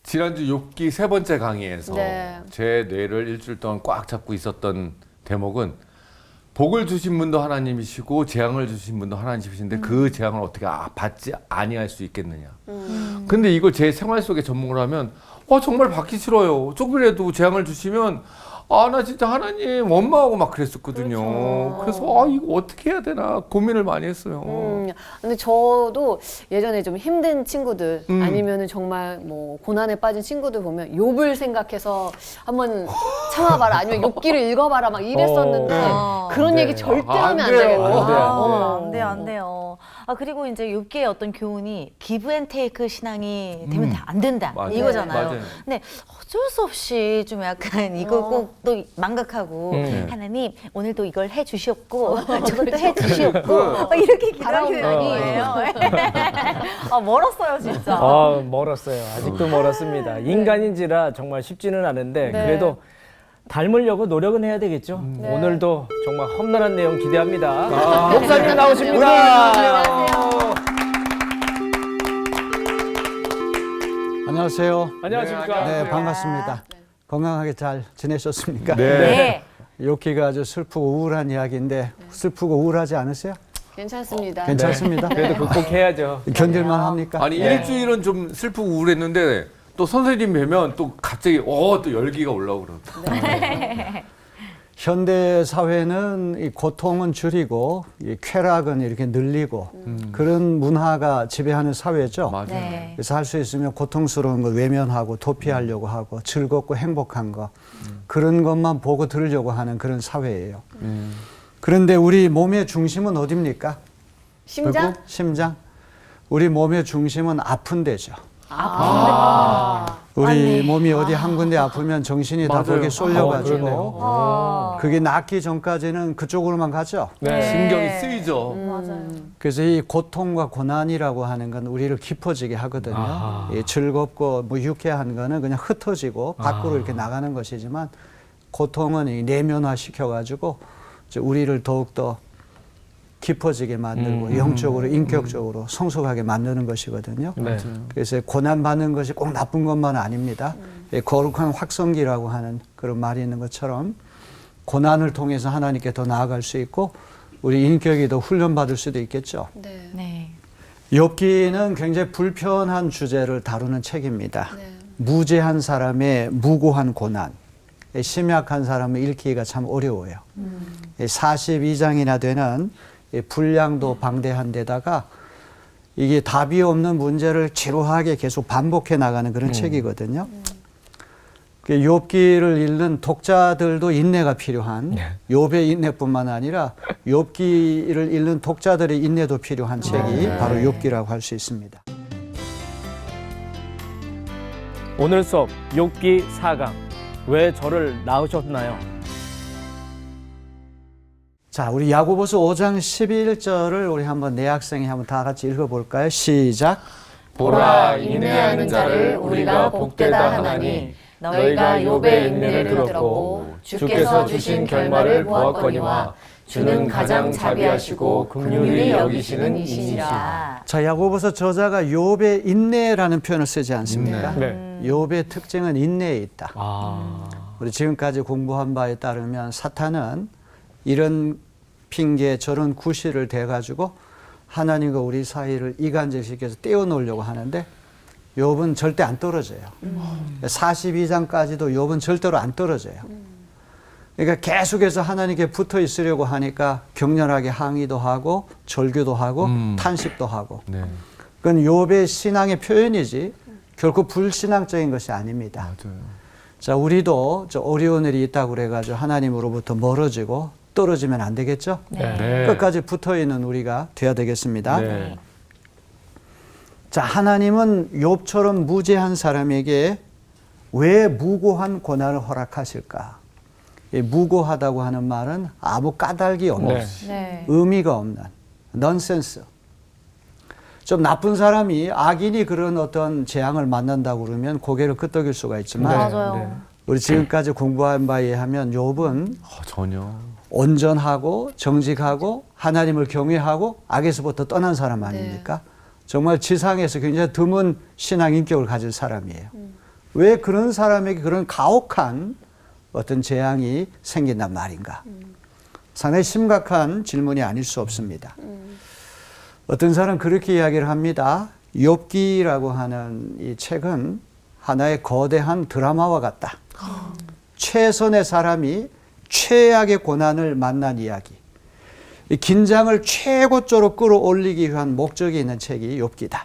지난주 욥기 세 번째 강의에서 네. 제 뇌를 일주일 동안 꽉 잡고 있었던 대목은 복을 주신 분도 하나님이시고 재앙을 주신 분도 하나님이신데 그 재앙을 어떻게 받지 아니할 수 있겠느냐. 근데 이걸 제 생활 속에 접목을 하면 정말 받기 싫어요. 조금이라도 재앙을 주시면 나 진짜 하나님 원망하고 막 그랬었거든요. 그렇죠. 그래서 이거 어떻게 해야 되나 고민을 많이 했어요. 근데 저도 예전에 좀 힘든 친구들 아니면은 정말 뭐 고난에 빠진 친구들 보면 욥을 생각해서 한번 참아봐라 아니면 욥기를 읽어봐라 막 이랬었는데 그런 얘기 절대 하면 안 되겠다. 안 돼요. 그리고 이제 욥기의 어떤 교훈이 기브 앤 테이크 신앙이 되면 안 된다. 맞아요. 이거잖아요. 맞아요. 근데 어쩔 수 없이 좀 약간 이걸 꼭 또 망각하고 하나님 오늘도 이걸 해 주시옵고 저것도 해 주시옵고 이렇게 기도하는 거예요. 멀었어요, 진짜. 멀었어요. 아직도 멀었습니다. 인간인지라 정말 쉽지는 않은데 네. 그래도 닮으려고 노력은 해야 되겠죠. 오늘도 정말 험난한 내용 기대합니다. 목사님 나오십니다. 안녕하세요. 안녕하십니까. 네, 반갑습니다. 건강하게 잘 지내셨습니까? 네. 욥기가 아주 슬프고 우울한 이야기인데 슬프고 우울하지 않으세요? 괜찮습니다. 괜찮습니다. 그래도 극복해야죠. 견딜만 합니까? 아니 일주일은 좀 슬프고 우울했는데 또 선생님 뵈면 또 갑자기 또 열기가 올라오고 그러더라고요. 현대 사회는 이 고통은 줄이고 이 쾌락은 이렇게 늘리고 그런 문화가 지배하는 사회죠. 맞아요. 네. 그래서 할 수 있으면 고통스러운 거 외면하고 도피하려고 하고 즐겁고 행복한 거 그런 것만 보고 들으려고 하는 그런 사회예요. 그런데 우리 몸의 중심은 어디입니까? 심장? 그리고 심장. 우리 몸의 중심은 아픈 데죠. 우리 몸이 어디 한 군데 아프면 정신이 다 맞아요. 거기에 쏠려가지고 그러네요. 그게 낫기 전까지는 그쪽으로만 가죠. 네. 신경이 쓰이죠. 맞아요. 그래서 이 고통과 고난이라고 하는 건 우리를 깊어지게 하거든요. 이 즐겁고 뭐 유쾌한 거는 그냥 흩어지고 밖으로 이렇게 나가는 것이지만 고통은 이 내면화 시켜가지고 이제 우리를 더욱더 깊어지게 만들고 영적으로 인격적으로 성숙하게 만드는 것이거든요. 네. 그래서 고난 받는 것이 꼭 나쁜 것만은 아닙니다. 거룩한 확성기라고 하는 그런 말이 있는 것처럼 고난을 통해서 하나님께 더 나아갈 수 있고 우리 인격이 더 훈련받을 수도 있겠죠. 네. 네. 욥기는 굉장히 불편한 주제를 다루는 책입니다. 네. 무죄한 사람의 무고한 고난, 심약한 사람을 읽기가 참 어려워요. 42장이나 되는 분량도 방대한 데다가 이게 답이 없는 문제를 지루하게 계속 반복해 나가는 그런 책이거든요. 욥기를 읽는 독자들도 인내가 필요한 욥의 인내뿐만 아니라 욥기를 읽는 독자들의 인내도 필요한 책이 바로 욥기라고 할 수 있습니다. 오늘 수업 욥기 4강. 왜 저를 낳으셨나요? 자, 우리 야고보서 5장 11절을 우리 한번 내 학생이 한번 다 같이 읽어볼까요? 시작. 보라 인내하는 자를 우리가 복되다 하나니 너희가 욥의 인내를 들었고 주께서 주신 결말을 보았거니와 주는 가장 자비하시고 긍휼히 여기시는 이시니라. 자, 야고보서 저자가 욥의 인내라는 표현을 쓰지 않습니까? 네. 욥의 특징은 인내에 있다. 아. 우리 지금까지 공부한 바에 따르면 사탄은 이런 핑계 저런 구실을 대가지고 하나님과 우리 사이를 이간질시켜서 떼어놓으려고 하는데 욥은 절대 안 떨어져요. 42장까지도 욥은 절대로 안 떨어져요. 그러니까 계속해서 하나님께 붙어 있으려고 하니까 격렬하게 항의도 하고 절규도 하고 탄식도 하고 네. 그건 욥의 신앙의 표현이지 결코 불신앙적인 것이 아닙니다. 맞아요. 자, 우리도 저 어려운 일이 있다고 그래가지고 하나님으로부터 멀어지고 떨어지면 안 되겠죠? 네. 끝까지 붙어 있는 우리가 돼야 되겠습니다. 네. 자, 하나님은 욥처럼 무죄한 사람에게 왜 무고한 고난을 허락하실까? 이 무고하다고 하는 말은 아무 까닭이 없는, 네. 의미가 없는, 넌센스. 좀 나쁜 사람이 악인이 그런 어떤 재앙을 만난다고 그러면 고개를 끄덕일 수가 있지만 맞아요. 우리 지금까지 공부한 바에 의하면 욥은 전혀. 온전하고 정직하고 하나님을 경외하고 악에서부터 떠난 사람 아닙니까? 정말 지상에서 굉장히 드문 신앙 인격을 가진 사람이에요. 왜 그런 사람에게 그런 가혹한 어떤 재앙이 생긴단 말인가? 상당히 심각한 질문이 아닐 수 없습니다. 어떤 사람은 그렇게 이야기를 합니다. 욥기라고 하는 이 책은 하나의 거대한 드라마와 같다. 최선의 사람이 최악의 고난을 만난 이야기. 이 긴장을 최고조로 끌어올리기 위한 목적이 있는 책이 욥기다.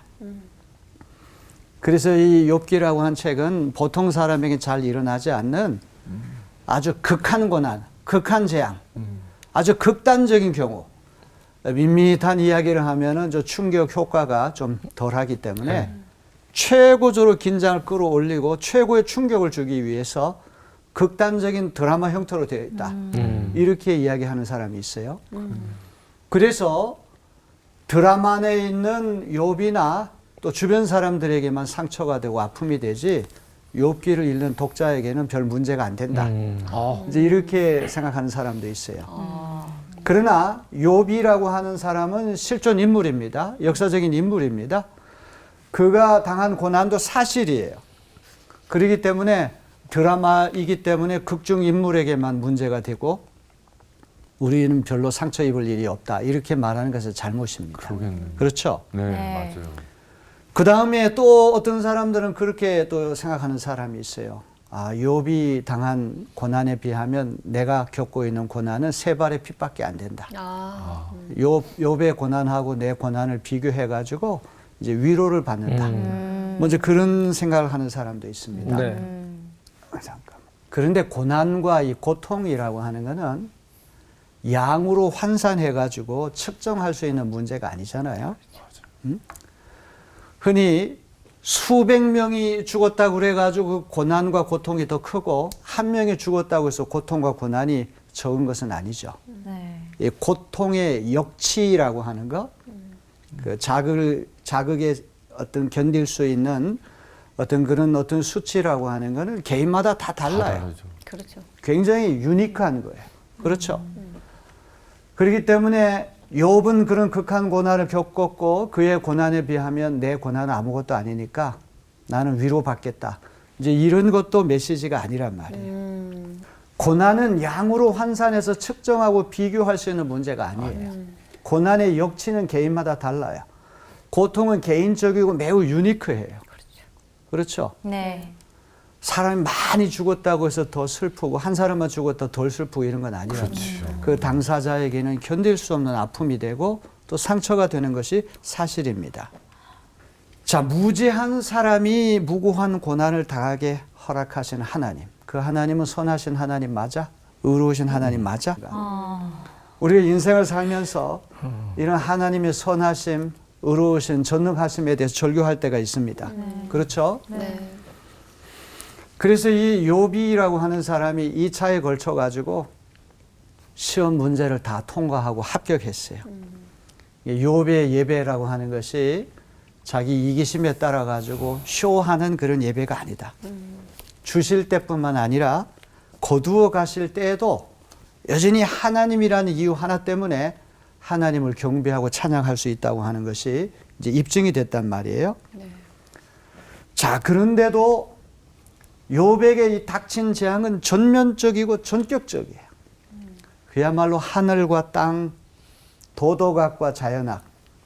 그래서 이 욥기라고 한 책은 보통 사람에게 잘 일어나지 않는 아주 극한 고난, 극한 재앙, 아주 극단적인 경우, 밋밋한 이야기를 하면은 저 충격 효과가 좀 덜하기 때문에 최고조로 긴장을 끌어올리고 최고의 충격을 주기 위해서 극단적인 드라마 형태로 되어 있다. 이렇게 이야기하는 사람이 있어요. 그래서 드라마 안에 있는 욥이나 또 주변 사람들에게만 상처가 되고 아픔이 되지 욥기를 읽는 독자에게는 별 문제가 안 된다. 이제 이렇게 생각하는 사람도 있어요. 그러나 욥이라고 하는 사람은 실존 인물입니다. 역사적인 인물입니다. 그가 당한 고난도 사실이에요. 그렇기 때문에 드라마이기 때문에 극중 인물에게만 문제가 되고 우리는 별로 상처 입을 일이 없다. 이렇게 말하는 것은 잘못입니다. 그러겠네요. 그렇죠? 네, 네. 맞아요. 그 다음에 또 어떤 사람들은 그렇게 또 생각하는 사람이 있어요. 아, 욥이 당한 고난에 비하면 내가 겪고 있는 고난은 세 발의 핏밖에 안 된다. 욥의 고난하고 내 고난을 비교해 가지고 이제 위로를 받는다. 먼저 그런 생각을 하는 사람도 있습니다. 네. 잠깐만. 그런데 고난과 이 고통이라고 하는 거는 양으로 환산해 가지고 측정할 수 있는 문제가 아니잖아요. 흔히 수백 명이 죽었다고 그래가지고 그 고난과 고통이 더 크고 한 명이 죽었다고 해서 고통과 고난이 적은 것은 아니죠. 네. 이 고통의 역치라고 하는 거, 그 자극에 어떤 견딜 수 있는 어떤 그런 어떤 수치라고 하는 거는 개인마다 다 달라요. 다르죠. 그렇죠. 굉장히 유니크한 거예요. 그렇죠. 그렇기 때문에 욥은 그런 극한 고난을 겪었고 그의 고난에 비하면 내 고난은 아무것도 아니니까 나는 위로받겠다. 이제 이런 것도 메시지가 아니란 말이에요. 고난은 양으로 환산해서 측정하고 비교할 수 있는 문제가 아니에요. 고난의 역치는 개인마다 달라요. 고통은 개인적이고 매우 유니크해요. 그렇죠. 네. 사람이 많이 죽었다고 해서 더 슬프고 한 사람만 죽었다 덜 슬프고 이런 건 아니에요. 그 당사자에게는 견딜 수 없는 아픔이 되고 또 상처가 되는 것이 사실입니다. 자, 무죄한 사람이 무고한 고난을 당하게 허락하신 하나님. 그 하나님은 선하신 하나님 맞아? 의로우신 하나님 맞아? 우리가 인생을 살면서 이런 하나님의 선하심, 의로우신 전능하심에 대해서 절규할 때가 있습니다. 그렇죠? 네. 그래서 이 욥이라고 하는 사람이 2차에 걸쳐 가지고 시험 문제를 다 통과하고 합격했어요. 욥의 예배라고 하는 것이 자기 이기심에 따라 가지고 쇼하는 그런 예배가 아니다. 주실 때뿐만 아니라 거두어 가실 때에도 여전히 하나님이라는 이유 하나 때문에 하나님을 경배하고 찬양할 수 있다고 하는 것이 이제 입증이 됐단 말이에요. 네. 자, 그런데도 욥에게 이 닥친 재앙은 전면적이고 전격적이에요. 그야말로 하늘과 땅, 도덕악과 자연악,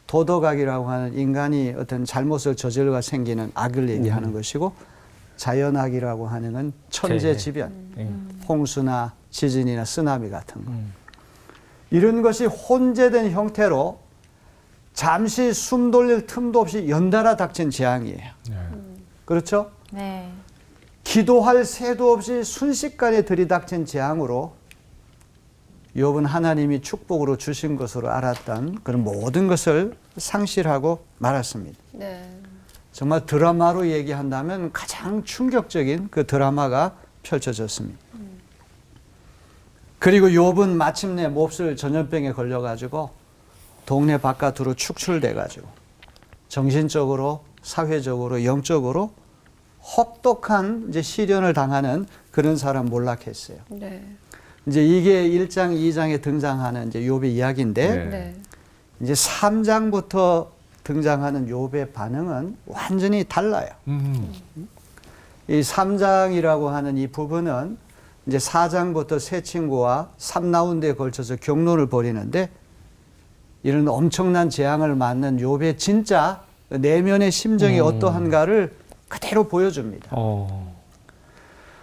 도덕악이라고 하는 인간이 어떤 잘못을 저질러가 생기는 악을 얘기하는 것이고 자연악이라고 하는 건 천재지변, 홍수나 지진이나 쓰나미 같은 거. 이런 것이 혼재된 형태로 잠시 숨 돌릴 틈도 없이 연달아 닥친 재앙이에요. 그렇죠? 네. 기도할 새도 없이 순식간에 들이닥친 재앙으로 욥은 하나님이 축복으로 주신 것으로 알았던 그런 모든 것을 상실하고 말았습니다. 네. 정말 드라마로 얘기한다면 가장 충격적인 그 드라마가 펼쳐졌습니다. 그리고 욥은 마침내 몹쓸 전염병에 걸려가지고 동네 바깥으로 축출돼가지고 정신적으로, 사회적으로, 영적으로 혹독한 이제 시련을 당하는 그런 사람 몰락했어요. 네. 이제 이게 1장, 2장에 등장하는 이제 욥의 이야기인데 네. 네. 이제 3장부터 등장하는 욥의 반응은 완전히 달라요. 이 3장이라고 하는 이 부분은 이제 4장부터 세 친구와 3라운드에 걸쳐서 경론을 벌이는데 이런 엄청난 재앙을 맞는 욥의 진짜 내면의 심정이 어떠한가를 그대로 보여줍니다.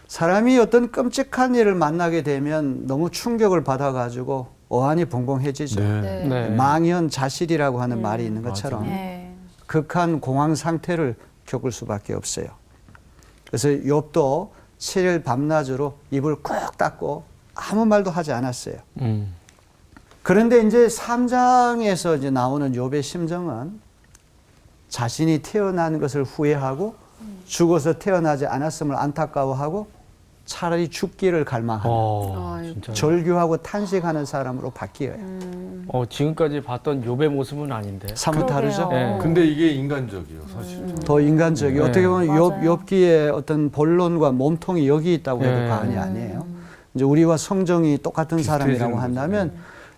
사람이 어떤 끔찍한 일을 만나게 되면 너무 충격을 받아가지고 어안이 벙벙해지죠. 네. 네. 망연자실이라고 하는 말이 있는 것처럼 네. 극한 공황 상태를 겪을 수밖에 없어요. 그래서 욥도 7일 밤낮으로 입을 꾹 닫고 아무 말도 하지 않았어요. 그런데 이제 3장에서 이제 나오는 욥의 심정은 자신이 태어난 것을 후회하고 죽어서 태어나지 않았음을 안타까워하고 차라리 죽기를 갈망하는 진짜. 절규하고 탄식하는 사람으로 바뀌어요. 지금까지 봤던 욥의 모습은 아닌데. 사뭇 다르죠? 네. 근데 이게 인간적이에요, 사실. 더 인간적이에요. 네. 어떻게 보면 맞아요. 욥기의 어떤 본론과 몸통이 여기 있다고 해도 네. 과언이 아니에요. 이제 우리와 성정이 똑같은 사람이라고 거죠. 한다면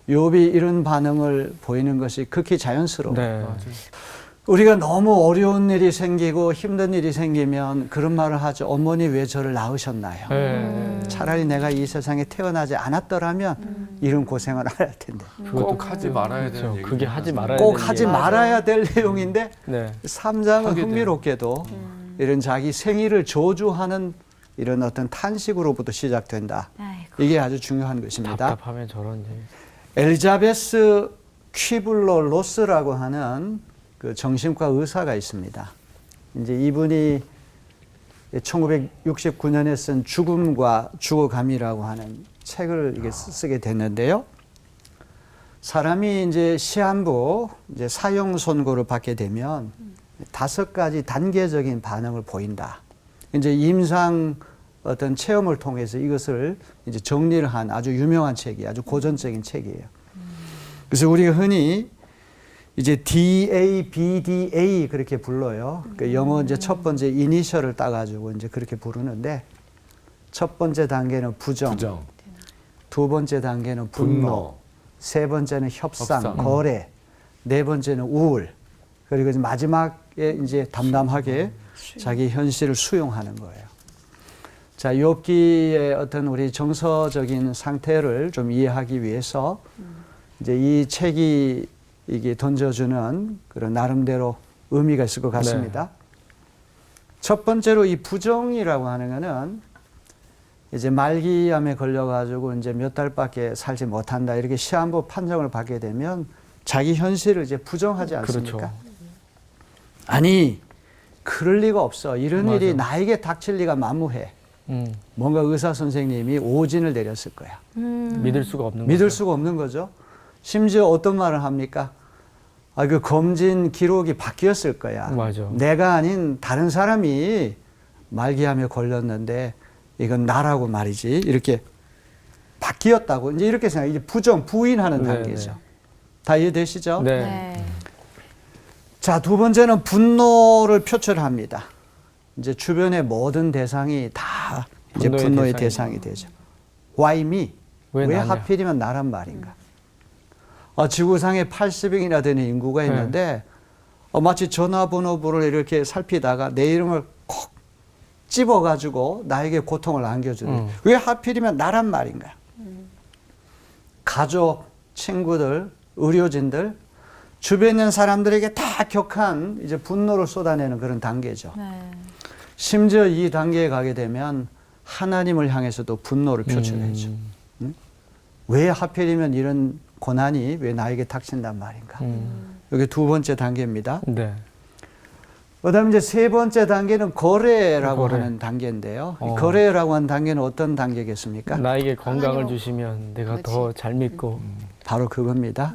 욥이 이런 반응을 보이는 것이 극히 자연스러워요. 네. 우리가 너무 어려운 일이 생기고 힘든 일이 생기면 그런 말을 하죠. 어머니 왜 저를 낳으셨나요? 네. 차라리 내가 이 세상에 태어나지 않았더라면 이런 고생을 안 할 텐데. 꼭 하지 말아야 되는 그렇죠. 얘기. 그게 하지 말아야 꼭 되는 하지 얘기. 말아야 될 내용인데 네. 3장은 하게 돼요. 흥미롭게도 이런 자기 생일을 저주하는 이런 어떤 탄식으로부터 시작된다. 아이고. 이게 아주 중요한 것입니다. 답답하면 저런 얘기. 엘자베스 퀴블러 로스라고 하는 그 정신과 의사가 있습니다. 이제 이분이 1969년에 쓴 죽음과 죽어감이라고 하는 책을 이게 쓰게 됐는데요. 사람이 이제 시한부 이제 사형 선고를 받게 되면 5가지 단계적인 반응을 보인다. 이제 임상 어떤 체험을 통해서 이것을 이제 정리를 한 아주 유명한 책이에요. 아주 고전적인 책이에요. 그래서 우리가 흔히 이제 DABDA 그렇게 불러요. 그 영어 이제 첫 번째 이니셜을 따가지고 이제 그렇게 부르는데 첫 번째 단계는 부정, 두 번째 단계는 분노, 세 번째는 협상, 거래, 네 번째는 우울, 그리고 이제 마지막에 이제 담담하게 자기 현실을 수용하는 거예요. 자, 욥기의 어떤 우리 정서적인 상태를 좀 이해하기 위해서 이제 이 책이 이게 던져주는 그런 나름대로 의미가 있을 것 같습니다. 첫 번째로 이 부정이라고 하는 거는 이제 말기암에 걸려가지고 이제 몇 달밖에 살지 못한다 이렇게 시한부 판정을 받게 되면 자기 현실을 이제 부정하지 않습니까? 그렇죠. 아니 그럴 리가 없어. 이런 맞아. 일이 나에게 닥칠 리가 만무해. 뭔가 의사 선생님이 오진을 내렸을 거야. 믿을 수가 없는 믿을 거죠. 수가 없는 거죠. 심지어 어떤 말을 합니까? 아, 그 검진 기록이 바뀌었을 거야. 맞아. 내가 아닌 다른 사람이 말기암에 걸렸는데 이건 나라고 말이지. 이렇게 바뀌었다고. 이제 이렇게 생각. 이제 부정, 부인하는 네, 단계죠. 네. 다 이해되시죠? 네. 네. 자, 두 번째는 분노를 표출합니다. 이제 주변의 모든 대상이 다 이제 분노의 대상이 되죠. Why me? 왜 왜 나냐? 하필이면 나란 말인가? 지구상에 80억이나 되는 인구가 있는데 마치 전화번호부를 이렇게 살피다가 내 이름을 콕 집어가지고 나에게 고통을 안겨주는 왜 하필이면 나란 말인가? 가족, 친구들, 의료진들 주변에 있는 사람들에게 다 격한 이제 분노를 쏟아내는 그런 단계죠. 네. 심지어 이 단계에 가게 되면 하나님을 향해서도 분노를 표출해죠. 응? 왜 하필이면 이런 고난이 왜 나에게 닥친단 말인가? 여기 두 번째 단계입니다. 네. 그다음에 이제 세 번째 단계는 거래라고 거래. 하는 단계인데요. 이 거래라고 하는 단계는 어떤 단계겠습니까? 나에게 건강을 하나님으로. 주시면 내가 그렇지. 더 잘 믿고 바로 그겁니다.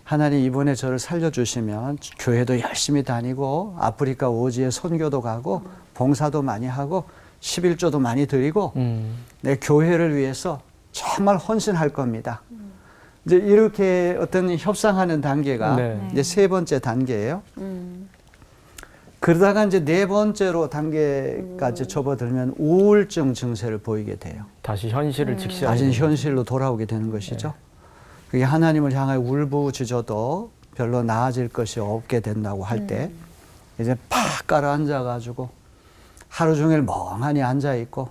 하나님 이번에 저를 살려주시면 교회도 열심히 다니고 아프리카 오지에 선교도 가고 봉사도 많이 하고 11조도 많이 드리고 내 교회를 위해서 정말 헌신할 겁니다. 이제 이렇게 어떤 협상하는 단계가 네. 이제 세 번째 단계예요. 그러다가 이제 네 번째로 단계까지 접어들면 우울증 증세를 보이게 돼요. 다시 현실을 직시하는 다시 현실로 돌아오게 되는 것이죠. 그게 하나님을 향해 울부짖어도 별로 나아질 것이 없게 된다고 할 때 이제 팍 깔아앉아가지고 하루 종일 멍하니 앉아 있고,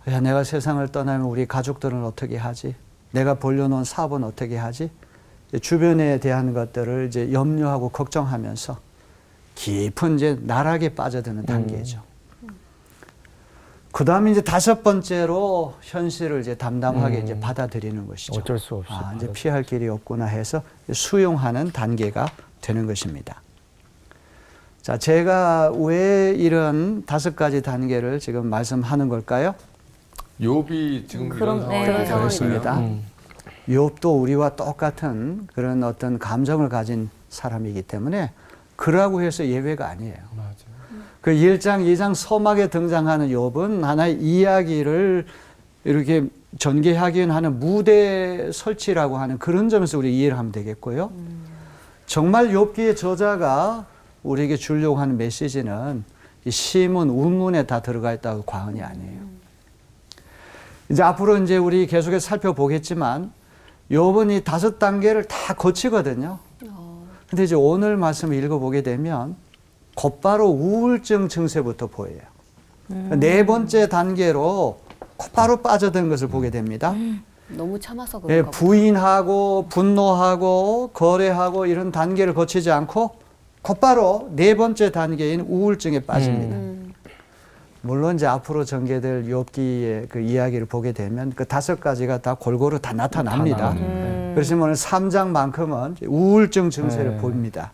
야, 내가 세상을 떠나면 우리 가족들은 어떻게 하지? 내가 벌려놓은 사업은 어떻게 하지? 주변에 대한 것들을 이제 염려하고 걱정하면서 깊은 이제 나락에 빠져드는 단계죠. 그 다음에 이제 5번째로 현실을 이제 담담하게 이제 받아들이는 것이죠. 어쩔 수 없이 이제 피할 길이 없구나 해서 수용하는 단계가 되는 것입니다. 자, 제가 왜 이런 5가지 단계를 지금 말씀하는 걸까요? 욥이 지금 이런 상황이 그런 되는 그렇습니다. 거예요? 욥도 우리와 똑같은 그런 어떤 감정을 가진 사람이기 때문에 그라고 해서 예외가 아니에요. 맞아요. 그 1장, 2장 서막에 등장하는 욥은 하나의 이야기를 이렇게 전개하기 위한 하는 무대 설치라고 하는 그런 점에서 우리 이해를 하면 되겠고요. 정말 욥기의 저자가 우리에게 주려고 하는 메시지는 이 시문, 운문에 다 들어가 있다고 과언이 아니에요. 이제 앞으로 이제 우리 계속해서 살펴보겠지만 욥은 이 5단계를 다 거치거든요. 근데 이제 오늘 말씀을 읽어보게 되면 곧바로 우울증 증세부터 보여요. 4번째 단계로 곧바로 빠져드는 것을 보게 됩니다. 너무 참아서 예, 그런가 보다. 부인하고 분노하고 거래하고 이런 단계를 거치지 않고 곧바로 4번째 단계인 우울증에 빠집니다. 물론 이제 앞으로 전개될 욥기의 그 이야기를 보게 되면 그 5가지가 다 골고루 다 나타납니다. 그렇지만 오늘 3장만큼은 우울증 증세를 보입니다.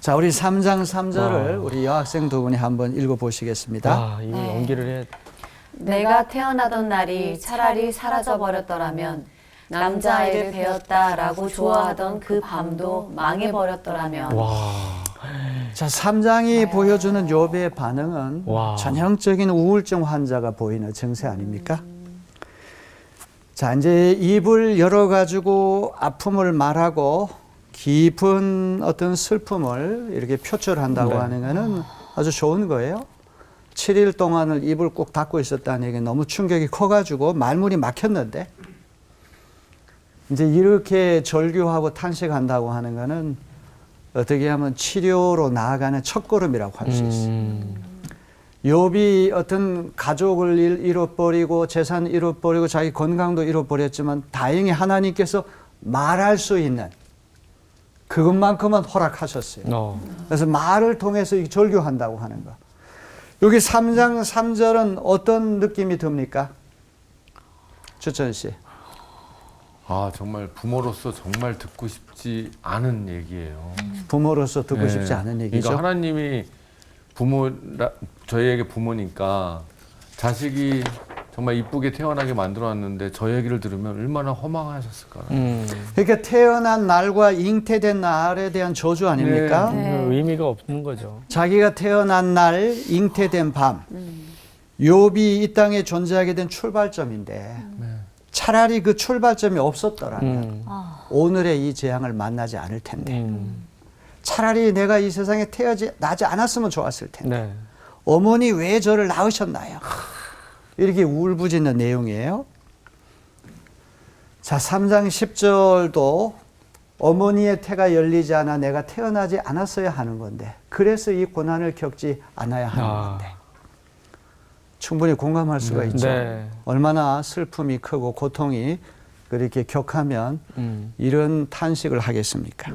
자, 우리 3장 3절을 우리 여학생 두 분이 한번 읽어보시겠습니다. 이거 연기를 해. 내가 태어나던 날이 차라리 사라져 버렸더라면, 남자아이를 배웠다라고 좋아하던 그 밤도 망해 버렸더라면. 자, 3장이 보여주는 욥의 반응은 와. 전형적인 우울증 환자가 보이는 증세 아닙니까? 자, 이제 입을 열어가지고 아픔을 말하고 깊은 어떤 슬픔을 이렇게 표출한다고 하는 것은 아주 좋은 거예요. 7일 동안을 입을 꼭 닫고 있었다는 얘기는 너무 충격이 커가지고 말문이 막혔는데 이제 이렇게 절규하고 탄식한다고 하는 것은 어떻게 하면 치료로 나아가는 첫걸음이라고 할 수 있어요. 욥이 어떤 가족을 잃어버리고 재산 잃어버리고 자기 건강도 잃어버렸지만 다행히 하나님께서 말할 수 있는 그것만큼은 허락하셨어요. 그래서 말을 통해서 절규한다고 하는 거. 여기 3장 3절은 어떤 느낌이 듭니까? 주천 씨. 정말 부모로서 정말 듣고 싶지 않은 얘기예요. 부모로서 듣고 네. 싶지 않은 얘기죠. 그러니까 하나님이 저희에게 부모니까 자식이 정말 이쁘게 태어나게 만들어놨는데 저 얘기를 들으면 얼마나 허망하셨을까. 그러니까 태어난 날과 잉태된 날에 대한 저주 아닙니까? 의미가 없는 거죠. 자기가 태어난 날, 잉태된 밤. 욥이 이 땅에 존재하게 된 출발점인데 차라리 그 출발점이 없었더라면 오늘의 이 재앙을 만나지 않을 텐데 차라리 내가 이 세상에 태어나지 않았으면 좋았을 텐데 어머니 왜 저를 낳으셨나요? 이렇게 울부짖는 내용이에요. 자, 3장 10절도 어머니의 태가 열리지 않아 내가 태어나지 않았어야 하는 건데 그래서 이 고난을 겪지 않아야 하는 건데 충분히 공감할 수가 있죠. 얼마나 슬픔이 크고 고통이 그렇게 격하면 이런 탄식을 하겠습니까?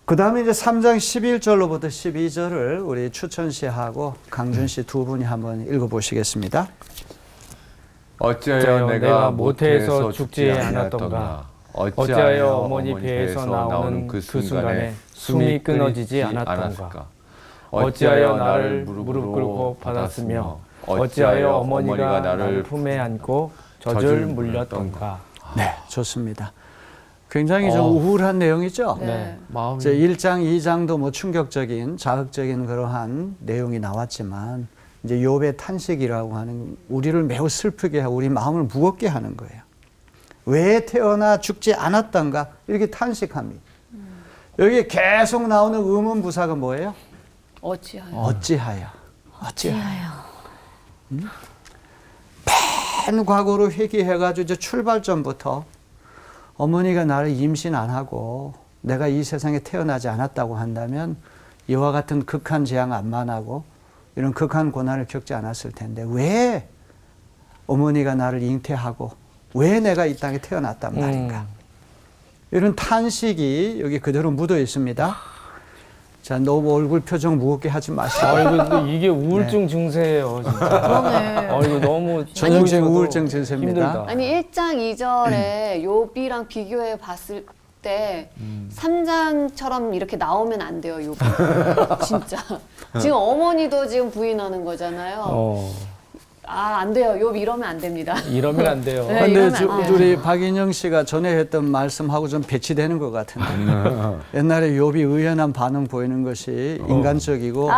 그 다음에 이제 3장 11절로부터 12절을 우리 추천 씨하고 강준 씨 두 분이 한번 읽어보시겠습니다. 어찌하여 내가 모태에서 죽지 않았던가? 어찌하여 어머니 배에서 나오는 그 순간에 숨이 끊어지지 않았던가? 어찌하여 나를 무릎 꿇고 받았으며 어찌하여 어머니가 나를 품에 안고 젖을 물렸던가? 네, 좋습니다. 굉장히 좀 우울한 내용이죠. 마음이 1장, 2장도 뭐 충격적인, 자극적인 그러한 내용이 나왔지만 이제 욥의 탄식이라고 하는 우리를 매우 슬프게 하고 우리 마음을 무겁게 하는 거예요. 왜 태어나 죽지 않았던가 이렇게 탄식합니다. 여기 계속 나오는 의문부사가 뭐예요? 어찌하여. 맨 과거로 회귀해가지고 이제 출발점부터 어머니가 나를 임신 안 하고 내가 이 세상에 태어나지 않았다고 한다면 이와 같은 극한 재앙 안 만하고 이런 극한 고난을 겪지 않았을 텐데 왜 어머니가 나를 잉태하고 왜 내가 이 땅에 태어났단 말인가. 이런 탄식이 여기 그대로 묻어 있습니다. 자, 너무 얼굴 표정 무겁게 하지 마시고. 아이고 이게 우울증 증세예요, 진짜. 그러네. 아이고 너무 전형적인 보이셔도 우울증 증세입니다. 힘들다. 아니 1장 2절에 욥이랑 비교해 봤을 때 3장처럼 이렇게 나오면 안 돼요, 욥. 진짜. 지금 어머니도 지금 부인하는 거잖아요. 아, 안 돼요. 욥 이러면 안 됩니다. 이러면 안 돼요. 네. 근데 이러면 안 돼요. 우리 박인영 씨가 전에 했던 말씀하고 좀 배치되는 것 같은데 옛날에 욥이 의연한 반응 보이는 것이 인간적이고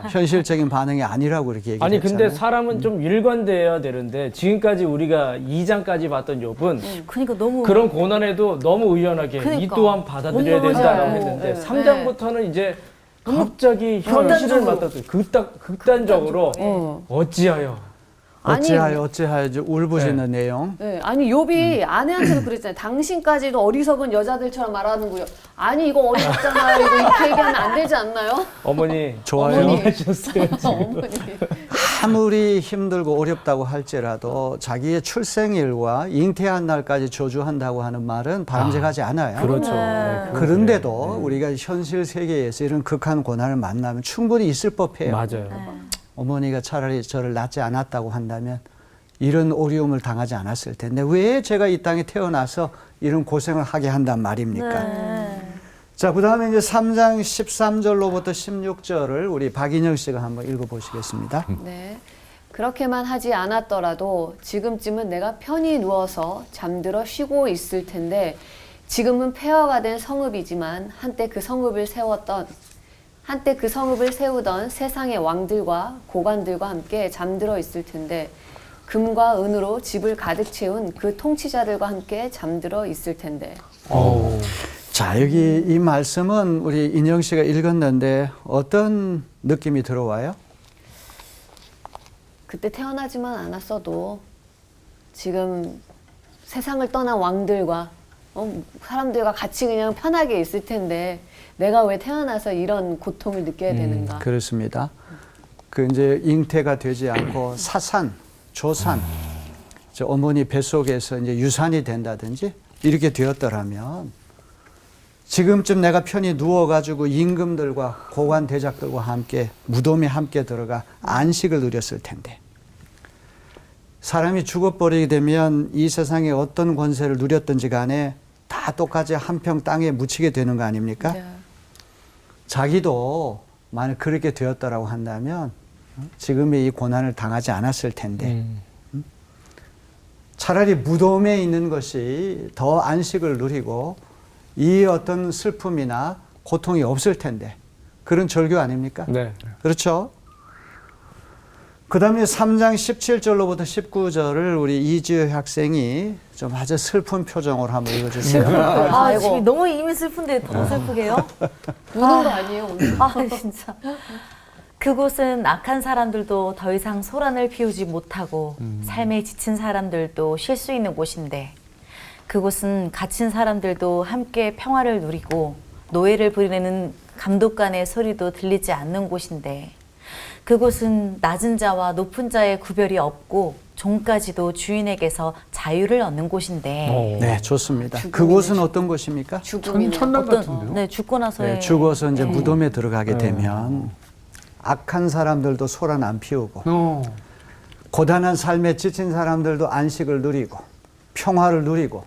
현실적인 반응이 아니라고 그렇게 얘기했잖아요. 아니 근데 사람은 좀 일관돼야 되는데 지금까지 우리가 2장까지 봤던 욥은 그러니까 너무 그런 고난에도 너무 의연하게 이 그러니까. 또한 받아들여야 너무 된다라고 맞아요. 했는데 네. 3장부터는 이제 갑자기 현실을 맞다도 극단적으로 어찌하여 어찌하여 이제 울부짖는 내용. 네, 아니 욥이 아내한테도 그랬잖아요. 당신까지도 어리석은 여자들처럼 말하는 거예요. 아니 이거 어리석잖아요. 이거 이렇게 얘기하면 안 되지 않나요? 어머니 좋아요. 어머니. 경험하셨어요 지금. 어머니. 아무리 힘들고 어렵다고 할지라도 자기의 출생일과 잉태한 날까지 저주한다고 하는 말은 바람직하지 않아요. 그렇죠. 네. 네, 그건 그런데도 우리가 현실 세계에서 이런 극한 고난을 만나면 충분히 있을 법해요. 맞아요. 어머니가 차라리 저를 낳지 않았다고 한다면 이런 어려움을 당하지 않았을 텐데 왜 제가 이 땅에 태어나서 이런 고생을 하게 한단 말입니까? 네. 자, 그 다음에 이제 3장 13절로부터 16절을 우리 박인영 씨가 한번 읽어보시겠습니다. 네. 그렇게만 하지 않았더라도 지금쯤은 내가 편히 누워서 잠들어 쉬고 있을 텐데 지금은 폐허가 된 성읍이지만 한때 그 성읍을 세우던 세상의 왕들과 고관들과 함께 잠들어 있을 텐데 금과 은으로 집을 가득 채운 그 통치자들과 함께 잠들어 있을 텐데. 자, 여기 이 말씀은 우리 인영 씨가 읽었는데 어떤 느낌이 들어와요? 그때 태어나지만 않았어도 지금 세상을 떠난 왕들과 사람들과 같이 그냥 편하게 있을 텐데 내가 왜 태어나서 이런 고통을 느껴야 되는가? 그렇습니다. 그 이제 잉태가 되지 않고 사산, 조산, 저 어머니 뱃속에서 이제 유산이 된다든지 이렇게 되었더라면 지금쯤 내가 편히 누워가지고 임금들과 고관 대작들과 함께 무덤에 함께 들어가 안식을 누렸을 텐데 사람이 죽어버리게 되면 이 세상에 어떤 권세를 누렸든지 간에 다 똑같이 한평 땅에 묻히게 되는 거 아닙니까? 네. 자기도 만약 그렇게 되었다라고 한다면 지금의 이 고난을 당하지 않았을 텐데 차라리 무덤에 있는 것이 더 안식을 누리고 이 어떤 슬픔이나 고통이 없을 텐데 그런 절규 아닙니까? 네. 그렇죠? 그 다음에 3장 17절로부터 19절을 우리 이지효 학생이 좀 아주 슬픈 표정으로 한번 읽어주세요. 아, 아이고. 지금 너무 이미 슬픈데 더 슬프게요? 우는 거 아니에요, 오늘? 아, 진짜. 그곳은 악한 사람들도 더 이상 소란을 피우지 못하고 삶에 지친 사람들도 쉴 수 있는 곳인데 그곳은 갇힌 사람들도 함께 평화를 누리고 노예를 부리는 감독관의 소리도 들리지 않는 곳인데 그곳은 낮은 자와 높은 자의 구별이 없고 종까지도 주인에게서 자유를 얻는 곳인데 네, 좋습니다. 죽음이네, 그곳은 어떤 곳입니까? 죽음이네. 천당 같은데요? 네, 죽고 나서의 네, 죽어서 이제 무덤에 들어가게 되면 악한 사람들도 소란 안 피우고 고단한 삶에 지친 사람들도 안식을 누리고 평화를 누리고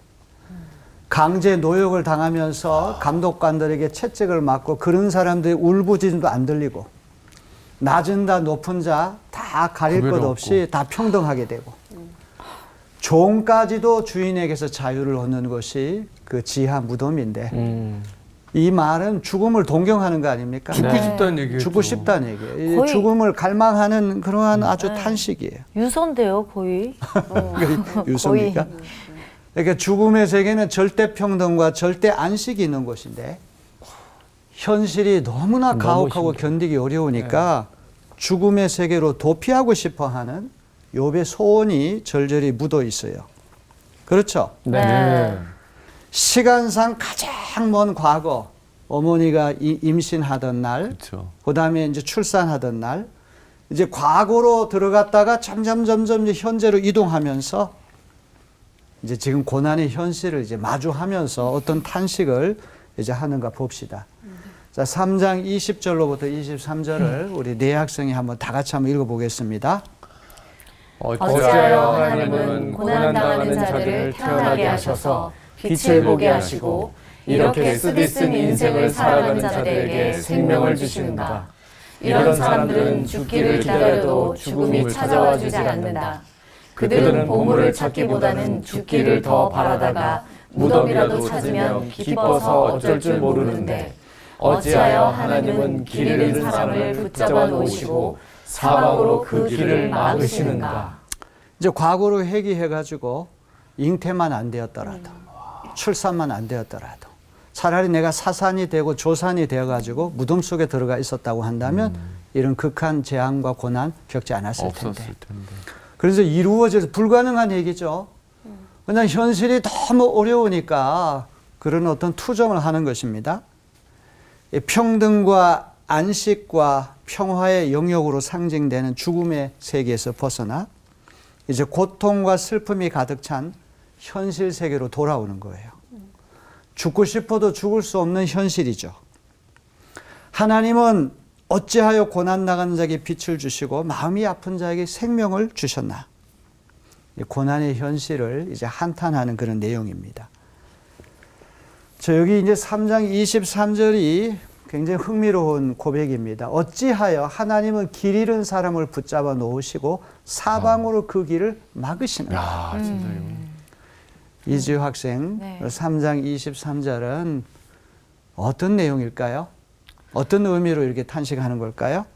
강제 노역을 당하면서 감독관들에게 채찍을 맞고 그런 사람들의 울부짖음도 안 들리고 낮은 자 높은 자 다 가릴 것 없이 다 평등하게 되고 종까지도 주인에게서 자유를 얻는 것이 그 지하 무덤인데 이 말은 죽음을 동경하는 거 아닙니까? 죽고 싶다는 얘기예요. 죽고 싶다는 얘기예요. 이 거의- 죽음을 갈망하는 그러한 아주 탄식이에요. 유선데요, 거의. 유소입니까? 그러니까 죽음의 세계는 절대 평등과 절대 안식이 있는 곳인데 현실이 너무나 가혹하고 견디기 어려우니까 죽음의 세계로 도피하고 싶어하는 욥의 소원이 절절히 묻어 있어요. 그렇죠? 네. 시간상 가장 먼 과거 어머니가 임신하던 날, 그렇죠. 그다음에 이제 출산하던 날, 이제 과거로 들어갔다가 점점 이제 현재로 이동하면서 이제 지금 고난의 현실을 이제 마주하면서 어떤 탄식을 이제 하는가 봅시다. 자, 3장 20절로부터 23절을 우리 네 학생이 한번 다 같이 한번 읽어보겠습니다. 어찌하여 하나님은 고난당하는 자들을 태어나게 하셔서 빛을 보게 하시고 이렇게 쓰디쓴 인생을 살아가는 자들에게 생명을 주시는가. 이런 사람들은 죽기를 기다려도 죽음이 찾아와 주지 않는다. 그들은 보물을 찾기보다는 죽기를 더 바라다가 무덤이라도 찾으면 기뻐서 어쩔 줄 모르는데 어찌하여 하나님은 길 잃은 사람을 붙잡아 놓으시고 사방으로 그 길을 막으시는가. 이제 과거로 회귀해가지고 잉태만 안 되었더라도 출산만 안 되었더라도 차라리 내가 사산이 되고 조산이 되어가지고 무덤 속에 들어가 있었다고 한다면 이런 극한 재앙과 고난 겪지 않았을 없었을 텐데. 텐데. 그래서 이루어져서 불가능한 얘기죠. 그냥 현실이 너무 어려우니까 그런 어떤 투정을 하는 것입니다. 평등과 안식과 평화의 영역으로 상징되는 죽음의 세계에서 벗어나 이제 고통과 슬픔이 가득 찬 현실 세계로 돌아오는 거예요. 죽고 싶어도 죽을 수 없는 현실이죠. 하나님은 어찌하여 고난 나가는 자에게 빛을 주시고 마음이 아픈 자에게 생명을 주셨나. 고난의 현실을 이제 한탄하는 그런 내용입니다. 저 여기 이제 3장 23절이 굉장히 흥미로운 고백입니다. 어찌하여 하나님은 길 잃은 사람을 붙잡아 놓으시고 사방으로 그 길을 막으시는가. 야, 진짜 이지우 학생, 네. 3장 23절은 어떤 내용일까요? 어떤 의미로 이렇게 탄식하는 걸까요?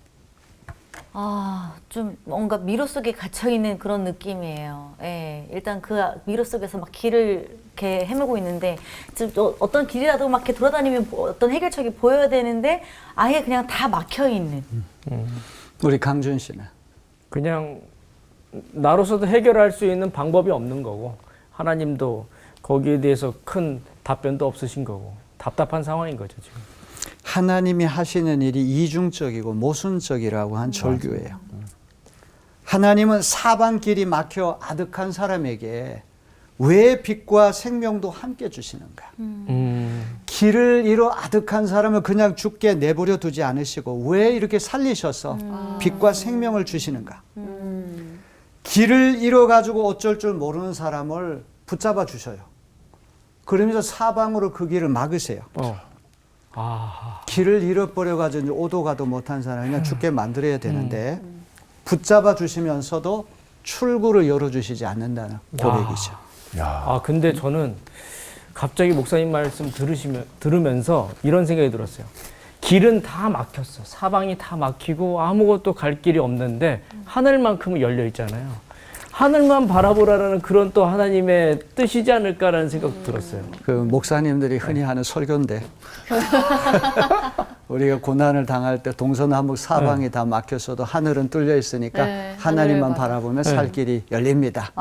좀 뭔가 미로 속에 gat혀 있는 그런 느낌이에요. 예, 일단 그 미로 속에서 막 길을 이렇게 헤매고 있는데, 지금 어떤 길이라도 막 이렇게 돌아다니면 어떤 해결책이 보여야 되는데 아예 그냥 다 막혀 있는. 우리 강준 씨는? 그냥 나로서도 해결할 수 있는 방법이 없는 거고 하나님도 거기에 대해서 큰 답변도 없으신 거고 답답한 상황인 거죠 지금. 하나님이 하시는 일이 이중적이고 모순적이라고 한 절규예요. 하나님은 사방 길이 막혀 아득한 사람에게 왜 빛과 생명도 함께 주시는가? 길을 잃어 아득한 사람을 그냥 죽게 내버려 두지 않으시고 왜 이렇게 살리셔서 빛과 생명을 주시는가? 길을 잃어가지고 어쩔 줄 모르는 사람을 붙잡아 주셔요. 그러면서 사방으로 그 길을 막으세요. 길을 잃어버려가지고 오도 가도 못한 사람을 그냥 죽게 만들어야 되는데 붙잡아 주시면서도 출구를 열어주시지 않는다는 고백이죠. 근데 저는 갑자기 목사님 말씀 들으면서 이런 생각이 들었어요. 길은 다 막혔어. 사방이 다 막히고 아무것도 갈 길이 없는데 하늘만큼은 열려 있잖아요. 하늘만 바라보라라는 그런 또 하나님의 뜻이지 않을까라는 생각도 들었어요. 그 목사님들이 흔히 하는 설교인데 우리가 고난을 당할 때 동서남북 사방이 다 막혔어도 하늘은 뚫려 있으니까 네, 하나님만 하늘을 바라보면 살 길이 열립니다.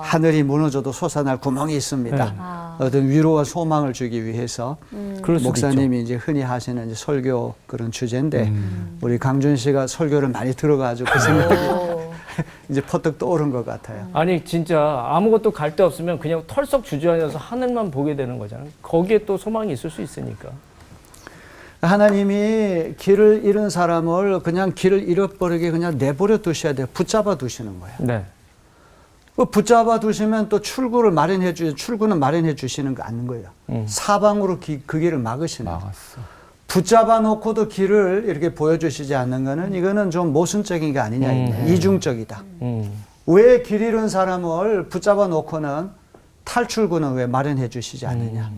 하늘이 무너져도 솟아날 구멍이 있습니다. 어떤 위로와 소망을 주기 위해서 그럴 수도 목사님이 이제 흔히 하시는 이제 설교 그런 주제인데 우리 강준 씨가 설교를 많이 들어가지고 그 생각이 이제 퍼뜩 떠오른 것 같아요. 아니 진짜 아무것도 갈 데 없으면 그냥 털썩 주저앉아서 하늘만 보게 되는 거잖아요. 거기에 또 소망이 있을 수 있으니까. 하나님이 길을 잃은 사람을 그냥 길을 잃어버리게 그냥 내버려 두셔야 돼요. 붙잡아 두시는 거예요. 네. 그 붙잡아 두시면 또 출구는 마련해 주시는 거 않는 거예요. 사방으로 그 길을 막으시는 거예요. 막았어. 붙잡아 놓고도 길을 이렇게 보여주시지 않는 거는 이거는 좀 모순적인 게 아니냐, 이중적이다. 왜 길 잃은 사람을 붙잡아 놓고는 탈출구는 왜 마련해 주시지 않느냐.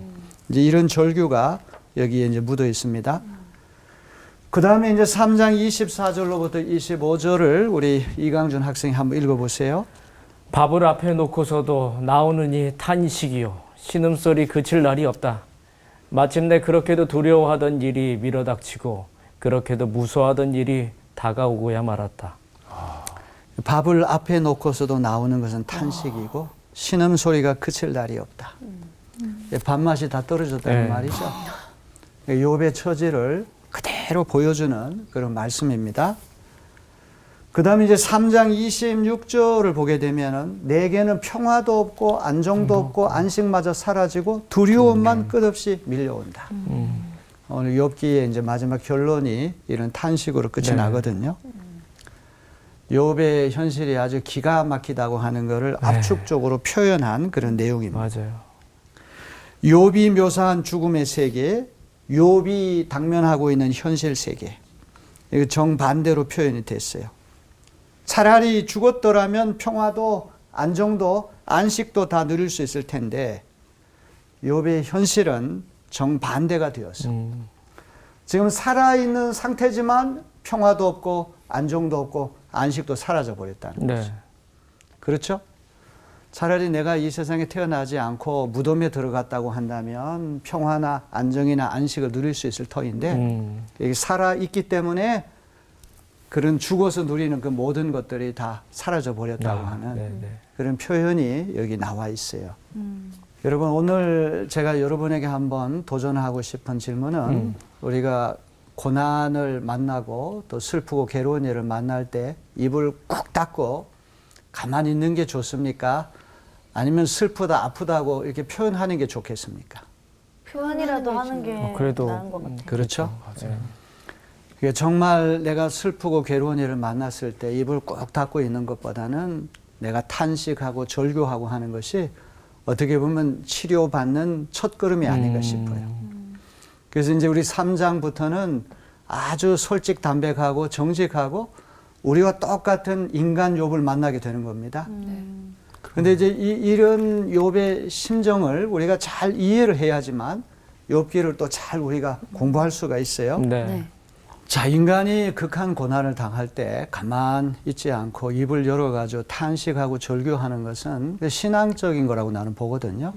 이제 이런 절규가 여기에 이제 묻어 있습니다. 그 다음에 이제 3장 24절로부터 25절을 우리 이강준 학생이 한번 읽어보세요. 밥을 앞에 놓고서도 나오느니 탄식이요. 신음소리 그칠 날이 없다. 마침내 그렇게도 두려워하던 일이 밀어닥치고 그렇게도 무서워하던 일이 다가오고야 말았다. 밥을 앞에 놓고서도 나오는 것은 탄식이고 신음소리가 그칠 날이 없다. 밥맛이 다 떨어졌다는 네. 말이죠. 욥의 처지를 그대로 보여주는 그런 말씀입니다. 그 다음에 이제 3장 26절을 보게 되면은 내게는 평화도 없고 안정도 없고 안식마저 사라지고 두려움만 끝없이 밀려온다. 오늘 욥기의 이제 마지막 결론이 이런 탄식으로 끝이 나거든요. 욥의 현실이 아주 기가 막히다고 하는 것을 압축적으로 표현한 그런 내용입니다. 맞아요. 욥이 묘사한 죽음의 세계, 욥이 당면하고 있는 현실 세계, 이거 정반대로 표현이 됐어요. 차라리 죽었더라면 평화도 안정도 안식도 다 누릴 수 있을 텐데 욥의 현실은 정반대가 되었어요. 지금 살아있는 상태지만 평화도 없고 안정도 없고 안식도 사라져 버렸다는 거죠. 그렇죠? 차라리 내가 이 세상에 태어나지 않고 무덤에 들어갔다고 한다면 평화나 안정이나 안식을 누릴 수 있을 터인데 여기 살아있기 때문에 그런 죽어서 누리는 그 모든 것들이 다 사라져 버렸다고 하는 그런 표현이 여기 나와 있어요. 여러분, 오늘 제가 여러분에게 한번 도전하고 싶은 질문은 우리가 고난을 만나고 또 슬프고 괴로운 일을 만날 때 입을 꾹 닫고 가만히 있는 게 좋습니까? 아니면 슬프다 아프다고 이렇게 표현하는 게 좋겠습니까? 표현이라도 하는 게 그래도 나은 것 같아요. 그렇죠? 맞아요. 그게 정말 내가 슬프고 괴로운 일을 만났을 때 입을 꼭 닫고 있는 것보다는 내가 탄식하고 절규하고 하는 것이 어떻게 보면 치료받는 첫걸음이 아닌가 싶어요. 그래서 이제 우리 3장부터는 아주 솔직담백하고 정직하고 우리와 똑같은 인간 욥을 만나게 되는 겁니다. 그런데 이제 이런 욥의 심정을 우리가 잘 이해를 해야지만 욥기를 또 잘 우리가 공부할 수가 있어요. 자, 인간이 극한 고난을 당할 때 가만 있지 않고 입을 열어가지고 탄식하고 절규하는 것은 신앙적인 거라고 나는 보거든요.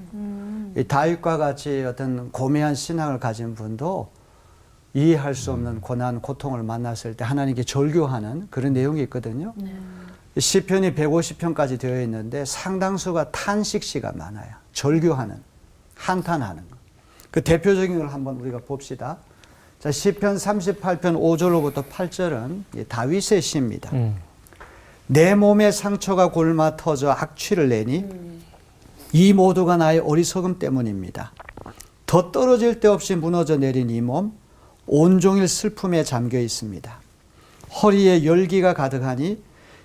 이 다윗과 같이 어떤 고매한 신앙을 가진 분도 이해할 수 없는 고난, 고통을 만났을 때 하나님께 절규하는 그런 내용이 있거든요. 시편이 150편까지 되어 있는데 상당수가 탄식시가 많아요. 절규하는, 한탄하는 것. 그 대표적인 걸 한번 우리가 봅시다. 자, 시편 38편 5절로부터 8절은 다윗의 시입니다. 내 몸에 상처가 골마 터져 악취를 내니 이 모두가 나의 어리석음 때문입니다. 더 떨어질 데 없이 무너져 내린 이 몸 온종일 슬픔에 잠겨 있습니다. 허리에 열기가 가득하니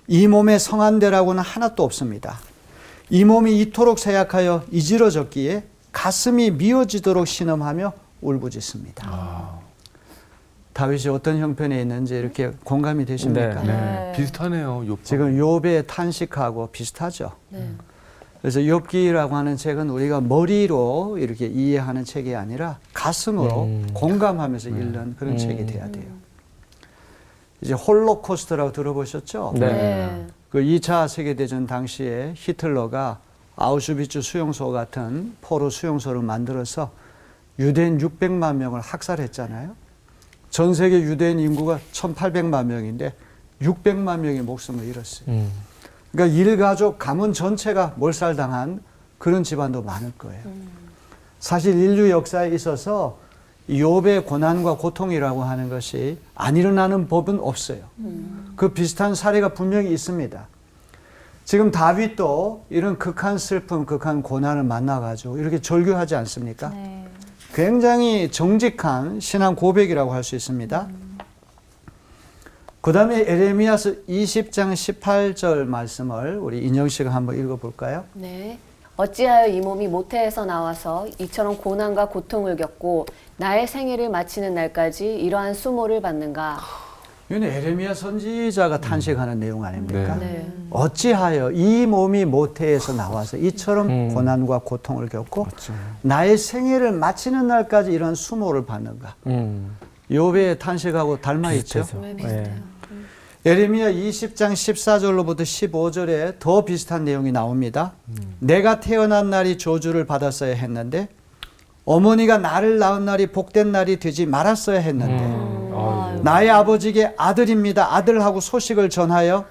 이 몸에 성한 데라고는 하나도 없습니다. 이 몸이 이토록 쇠약하여 이지러졌기에 가슴이 미어지도록 신음하며 울부짖습니다. 다윗이 어떤 형편에 있는지 이렇게 공감이 되십니까? 비슷하네요. 욥. 지금 욥의 탄식하고 비슷하죠. 그래서 욥기라고 하는 책은 우리가 머리로 이렇게 이해하는 책이 아니라 가슴으로 공감하면서 읽는 그런 책이 돼야 돼요. 이제 홀로코스트라고 들어보셨죠? 그 2차 세계대전 당시에 히틀러가 아우슈비츠 수용소 같은 포로 수용소를 만들어서 유대인 600만 명을 학살했잖아요. 전 세계 유대인 인구가 1800만 명인데 600만 명의 목숨을 잃었어요. 그러니까 일가족 가문 전체가 몰살당한 그런 집안도 많을 거예요. 사실 인류 역사에 있어서 욥의 고난과 고통이라고 하는 것이 안 일어나는 법은 없어요. 그 비슷한 사례가 분명히 있습니다. 지금 다윗도 이런 극한 슬픔, 극한 고난을 만나가지고 이렇게 절규하지 않습니까? 굉장히 정직한 신앙 고백이라고 할 수 있습니다. 그 다음에 에레미야서 20장 18절 말씀을 우리 인영 씨가 한번 읽어볼까요? 네. 어찌하여 이 몸이 모태에서 나와서 이처럼 고난과 고통을 겪고 나의 생애를 마치는 날까지 이러한 수모를 받는가? 이건 에레미야 선지자가 탄식하는 내용 아닙니까? 네. 어찌하여 이 몸이 모태에서 나와서 이처럼 고난과 고통을 겪고 나의 생애를 마치는 날까지 이런 수모를 받는가? 욥의 탄식하고 닮아 있죠. 에레미야 20장 14절로부터 15절에 더 비슷한 내용이 나옵니다. 내가 태어난 날이 저주를 받았어야 했는데 어머니가 나를 낳은 날이 복된 날이 되지 말았어야 했는데 나의 아버지에게 아들입니다. 아들하고 소식을 전하여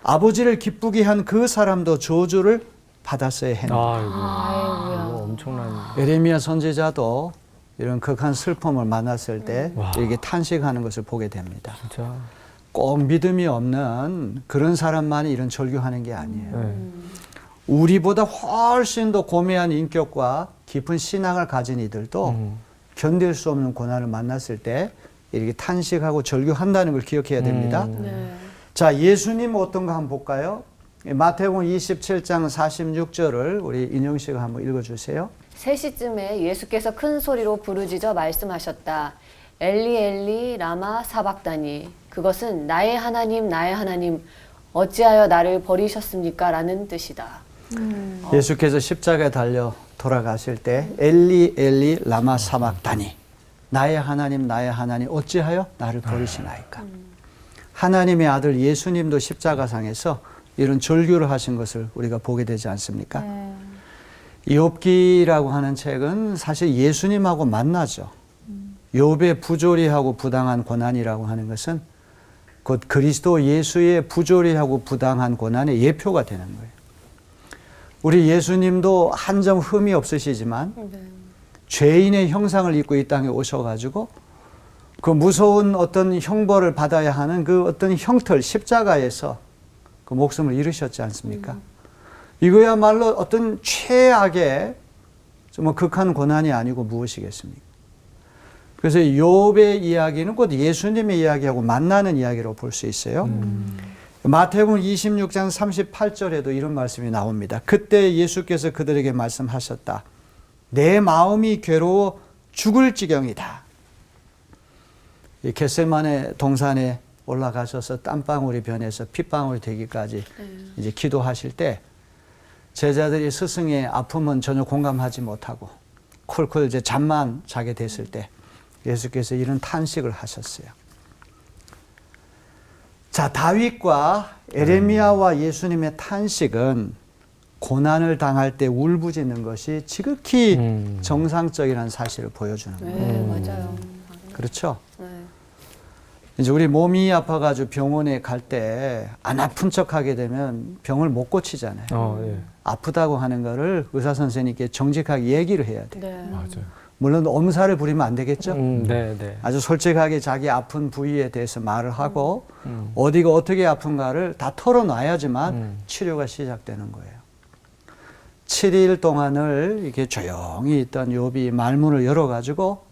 아버지를 기쁘게 한 그 사람도 저주를 받았어야 했는데 아이고, 엄청난. 에레미야 선지자도 이런 극한 슬픔을 만났을 때 이렇게 탄식하는 것을 보게 됩니다. 진짜. 꼭 믿음이 없는 그런 사람만이 이런 절규하는 게 아니에요. 네. 우리보다 훨씬 더 고매한 인격과 깊은 신앙을 가진 이들도 견딜 수 없는 고난을 만났을 때 이렇게 탄식하고 절규한다는 걸 기억해야 됩니다. 네. 자, 예수님 어떤가 한번 볼까요? 마태복음 27장 46절을 우리 인영 씨가 한번 읽어주세요. 3시쯤에 예수께서 큰 소리로 부르짖어 말씀하셨다. 엘리 엘리 라마 사박다니. 그것은 나의 하나님 어찌하여 나를 버리셨습니까? 라는 뜻이다. 예수께서 십자가에 달려 돌아가실 때 엘리 엘리 라마 사박다니. 나의 하나님 어찌하여 나를 버리시나이까. 하나님의 아들 예수님도 십자가상에서 이런 절규를 하신 것을 우리가 보게 되지 않습니까? 욥기라고 하는 책은 사실 예수님하고 만나죠. 욥의 부조리하고 부당한 고난이라고 하는 것은 곧 그리스도 예수의 부조리하고 부당한 고난의 예표가 되는 거예요. 우리 예수님도 한 점 흠이 없으시지만 죄인의 형상을 입고 이 땅에 오셔가지고 그 무서운 어떤 형벌을 받아야 하는 그 어떤 형틀 십자가에서 그 목숨을 잃으셨지 않습니까? 이거야말로 어떤 최악의 정말 극한 고난이 아니고 무엇이겠습니까? 그래서 욥의 이야기는 곧 예수님의 이야기하고 만나는 이야기로 볼 수 있어요. 마태복음 26장 38절에도 이런 말씀이 나옵니다. 그때 예수께서 그들에게 말씀하셨다. 내 마음이 괴로워 죽을 지경이다. 이 겟세마네 동산에 올라가셔서 땀방울이 변해서 핏방울이 되기까지 이제 기도하실 때 제자들이 스승의 아픔은 전혀 공감하지 못하고 콜콜 이제 잠만 자게 됐을 때 예수께서 이런 탄식을 하셨어요. 자, 다윗과 에레미야와 예수님의 탄식은 고난을 당할 때 울부짖는 것이 지극히 정상적이라는 사실을 보여주는 거예요. 네, 맞아요. 그렇죠? 네. 이제 우리 몸이 아파가지고 병원에 갈 때 안 아픈 척하게 되면 병을 못 고치잖아요. 예. 아프다고 하는 거를 의사 선생님께 정직하게 얘기를 해야 돼요. 네. 맞아요. 물론 엄살을 부리면 안 되겠죠. 네, 네. 아주 솔직하게 자기 아픈 부위에 대해서 말을 하고 어디가 어떻게 아픈가를 다 털어놔야지만 치료가 시작되는 거예요. 7일 동안을 이렇게 조용히 있던 욥이 말문을 열어가지고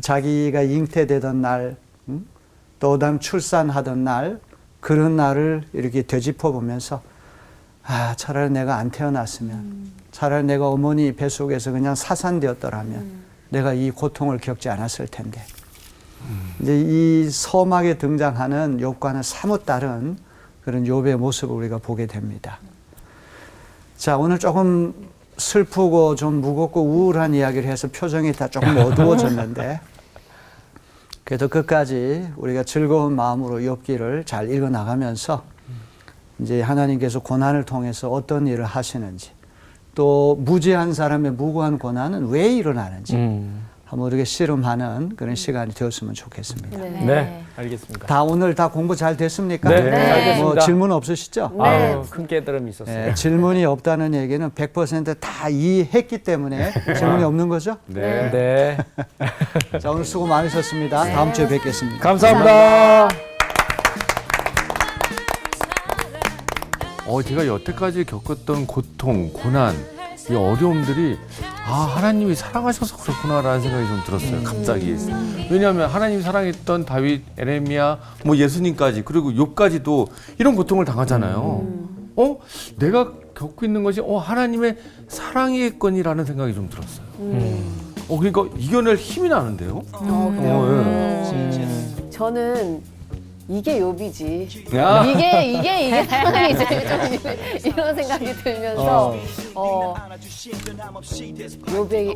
자기가 잉태되던 날, 또 그다음 출산하던 날, 그런 날을 이렇게 되짚어 보면서 아, 차라리 내가 안 태어났으면, 차라리 내가 어머니 뱃속에서 그냥 사산되었더라면 내가 이 고통을 겪지 않았을 텐데. 이제 이 서막에 등장하는 욥과는 사뭇 다른 그런 욥의 모습을 우리가 보게 됩니다. 자, 오늘 조금 슬프고 좀 무겁고 우울한 이야기를 해서 표정이 다 조금 어두워졌는데 그래도 끝까지 우리가 즐거운 마음으로 욥기를 잘 읽어나가면서 이제 하나님께서 고난을 통해서 어떤 일을 하시는지 또 무지한 사람의 무고한 고난은 왜 일어나는지 한번 우리가 씨름하는 그런 시간이 되었으면 좋겠습니다. 네. 네, 알겠습니다. 다 오늘 다 공부 잘 됐습니까? 네, 네. 알겠습니다. 뭐 질문 없으시죠? 네. 아유, 큰 깨달음이 있었어요. 네, 질문이 없다는 얘기는 100%다 이해했기 때문에 질문이 없는 거죠? 네. 네. 자, 오늘 수고 많으셨습니다. 다음 주에 뵙겠습니다. 감사합니다. 제가 여태까지 겪었던 고통, 고난, 이 어려움들이 하나님이 사랑하셔서 그렇구나라는 생각이 좀 들었어요. 갑자기. 왜냐하면 하나님이 사랑했던 다윗, 에레미야, 뭐 예수님까지 그리고 욥까지도 이런 고통을 당하잖아요. 내가 겪고 있는 것이 하나님의 사랑이겠거니라는 생각이 좀 들었어요. 그러니까 이겨낼 힘이 나는데요. 저는 이게 욥이지. 야. 이게 사랑이지. 좀 이런 생각이 들면서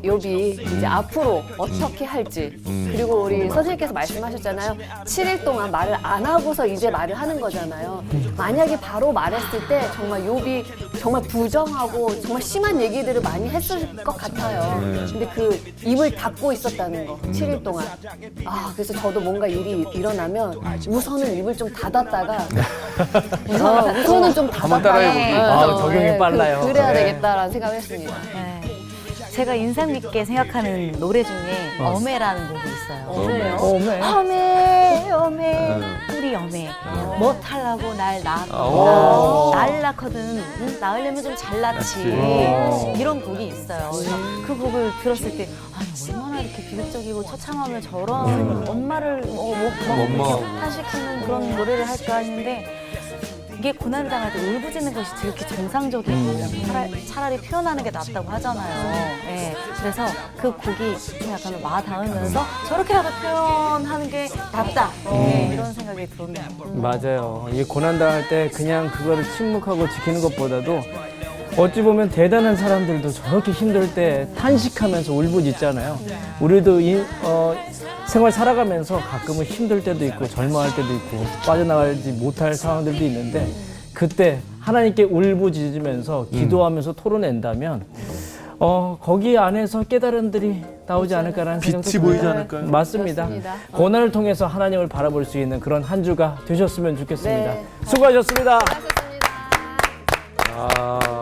욥이 이제 앞으로 어떻게 할지 그리고 우리 선생님께서 말씀하셨잖아요. 7일 동안 말을 안 하고서 이제 말을 하는 거잖아요. 만약에 바로 말했을 때 정말 욥이 정말 부정하고 정말 심한 얘기들을 많이 했을 것 같아요. 근데 그 입을 닫고 있었다는 거 7일 동안. 그래서 저도 뭔가 일이 일어나면 우선은 입을 좀 닫았다가 우선은 좀 한번 닫았다가 따라해볼게요. 적용이 빨라요. 그래야 네. 되겠다라는 생각을 했습니다. 네. 제가 인상 깊게 생각하는 노래 중에 어메라는 곡이 있어요. 어메요? 어메. 어메 우리 어메 뭐 탈라고 날 낳았구나. 날 낳거든. 낳으려면 좀 잘 낳지. 이런 곡이 있어요. 그래서 그 곡을 들었을 때 아니 얼마나 이렇게 비극적이고 처참하면 저런 엄마를 이렇게 탄식하는 그런 노래를 할까 했는데 이게 고난을 당할 때 울부짖는 것이 저렇게 정상적이고 차라리 표현하는 게 낫다고 하잖아요. 네, 그래서 그 곡이 좀 약간 와 닿으면서 저렇게라도 표현하는 게 낫다. 네, 이런 생각이 들었네요. 맞아요. 이 고난당할 때 그냥 그거를 침묵하고 지키는 것보다도 어찌 보면 대단한 사람들도 저렇게 힘들 때 탄식하면서 울부짖잖아요. 우리도 생활 살아가면서 가끔은 힘들 때도 있고 절망할 때도 있고 빠져나가지 못할 상황들도 있는데 그때 하나님께 울부짖으면서 기도하면서 토로낸다면 거기 안에서 깨달음들이 나오지 않을까라는 생각도 빛이 보이지 않을까요? 맞습니다. 맞습니다. 고난을 통해서 하나님을 바라볼 수 있는 그런 한 주가 되셨으면 좋겠습니다. 네. 수고하셨습니다. 수고하셨습니다. 아.